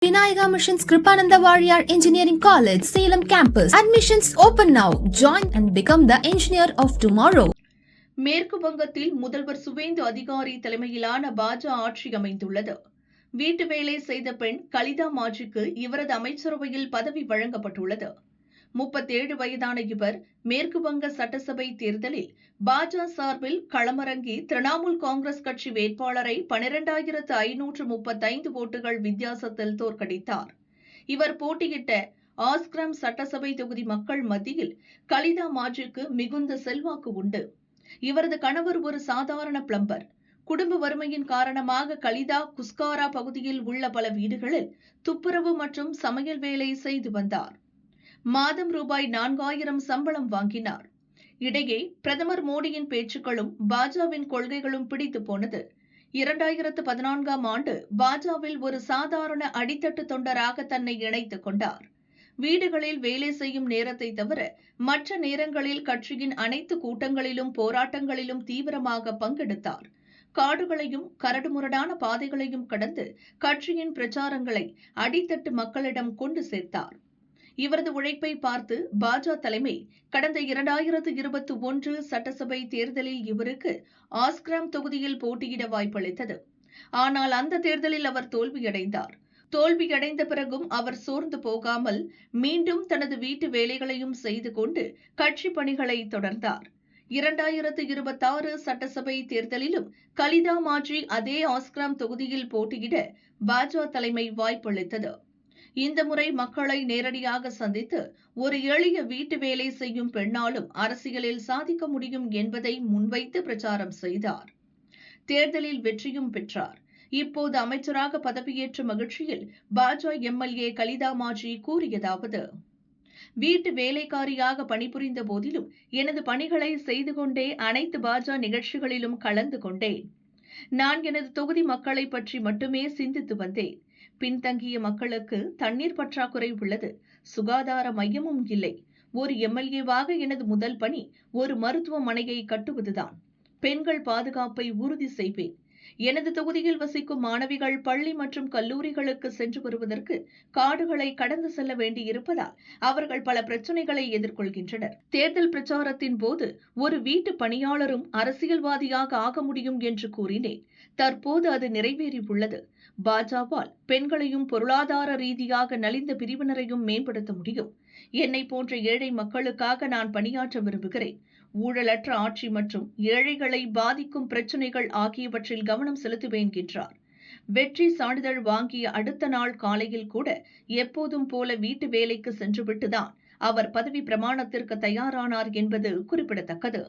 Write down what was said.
Vinayaka Mission's Kripananda Warrior Engineering College, Salem campus. Admissions open now. Join and become the engineer of tomorrow. மேற்கு வங்கத்தில் முதல்வர் சுவேந்து அதிகாரி தலைமையிலான பாஜ ஆட்சி அமைந்துள்ளது. வீட்டு வேலை செய்த பெண் கலிதா மாஜிக்கு இவரது அமைச்சரவையில் பதவி வழங்கப்பட்டுள்ளது. 37 வயதான இவர் மேற்கு வங்க சட்டசபை தேர்தலில் பாஜ சார்பில் களமிறங்கி திரிணாமுல் காங்கிரஸ் கட்சி வேட்பாளரை 12,535 ஓட்டுகள் வித்தியாசத்தில் தோற்கடித்தார். இவர் போட்டியிட்ட ஆஸ்கிராம் சட்டசபை தொகுதி மக்கள் மத்தியில் கலிதா மாஜிக்கு மிகுந்த செல்வாக்கு உண்டு. இவரது கணவர் ஒரு சாதாரண பிளம்பர். குடும்ப வறுமையின் காரணமாக கலிதா குஸ்காரா பகுதியில் உள்ள பல வீடுகளில் துப்புரவு மற்றும் சமையல் வேலை செய்து வந்தார். மாதம் ரூபாய் 4,000 சம்பளம் வாங்கினார். இடையே பிரதமர் மோடியின் பேச்சுக்களும் பாஜவின் கொள்கைகளும் பிடித்து போனது. 2014ஆம் ஆண்டு பாஜவில் ஒரு சாதாரண அடித்தட்டு தொண்டராக தன்னை இணைத்துக் கொண்டார். வீடுகளில் வேலை செய்யும் நேரத்தை தவிர மற்ற நேரங்களில் கட்சியின் அனைத்து கூட்டங்களிலும் போராட்டங்களிலும் தீவிரமாக பங்கெடுத்தார். காடுகளையும் கரடுமுரடான பாதைகளையும் கடந்து கட்சியின் பிரச்சாரங்களை அடித்தட்டு மக்களிடம் கொண்டு சேர்த்தார். இவரது உழைப்பை பார்த்து பாஜ தலைமை கடந்த 2021 சட்டசபை தேர்தலில் இவருக்கு ஆஸ்கிராம் தொகுதியில் போட்டியிட வாய்ப்பளித்தது. ஆனால் அந்த தேர்தலில் அவர் தோல்வியடைந்தார். தோல்வியடைந்த பிறகும் அவர் சோர்ந்து போகாமல் மீண்டும் தனது வீட்டு வேலைகளையும் செய்து கொண்டு கட்சி பணிகளை தொடர்ந்தார். 2026 சட்டசபை தேர்தலிலும் கலிதா மாஜி அதே ஆஸ்கிராம் தொகுதியில் போட்டியிட பாஜ தலைமை வாய்ப்பளித்தது. இந்த முறை மக்களை நேரடியாக சந்தித்து ஒரு எளிய வீட்டு வேலை செய்யும் பெண்ணாலும் அரசியலில் சாதிக்க முடியும் என்பதை முன்வைத்து பிரச்சாரம் செய்தார். தேர்தலில் வெற்றியும் பெற்றார். இப்போது அமைச்சராக பதவியேற்ற மகிழ்ச்சியில் பாஜ எம்எல்ஏ கலிதா மாஜி கூறியதாவது: வீட்டு வேலைக்காரியாக பணிபுரிந்த போதிலும் எனது பணிகளை செய்து கொண்டே அனைத்து பாஜ நிகழ்ச்சிகளிலும் கலந்து கொண்டேன். நான் எனது தொகுதி மக்களை பற்றி மட்டுமே சிந்தித்து வந்தேன். பின்தங்கிய மக்களுக்கு தண்ணீர் பற்றாக்குறை உள்ளது. சுகாதார மையமும் இல்லை. ஒரு எம்எல்ஏவாக எனது முதல் பணி ஒரு மருத்துவமனையை கட்டுவதுதான். பெண்கள் பாதுகாப்பை உறுதி செய்வேன். எனது தொகுதியில் வசிக்கும் மாணவிகள் பள்ளி மற்றும் கல்லூரிகளுக்கு சென்று வருவதற்கு காடுகளை கடந்து செல்ல வேண்டியிருப்பதால் அவர்கள் பல பிரச்சினைகளை எதிர்கொள்கின்றனர். தேர்தல் பிரச்சாரத்தின் போது ஒரு வீட்டு பணியாளரும் அரசியல்வாதியாக ஆக முடியும் என்று கூறினேன். தற்போது அது நிறைவேறியுள்ளது. பாஜவால் பெண்களையும் பொருளாதார ரீதியாக நலிந்த பிரிவினரையும் மேம்படுத்த முடியும். என்னை போன்ற ஏழை மக்களுக்காக நான் பணியாற்ற விரும்புகிறேன். ஊழலற்ற ஆட்சி மற்றும் ஏழைகளை பாதிக்கும் பிரச்சினைகள் ஆகியவற்றில் கவனம் செலுத்துவேன் என்றார். வெற்றி சான்றிதழ் வாங்கிய அடுத்த நாள் காலையில் கூட எப்போதும் போல வீட்டு வேலைக்கு சென்றுவிட்டுதான் அவர் பதவி பிரமாணத்திற்கு தயாரானார் என்பது குறிப்பிடத்தக்கது.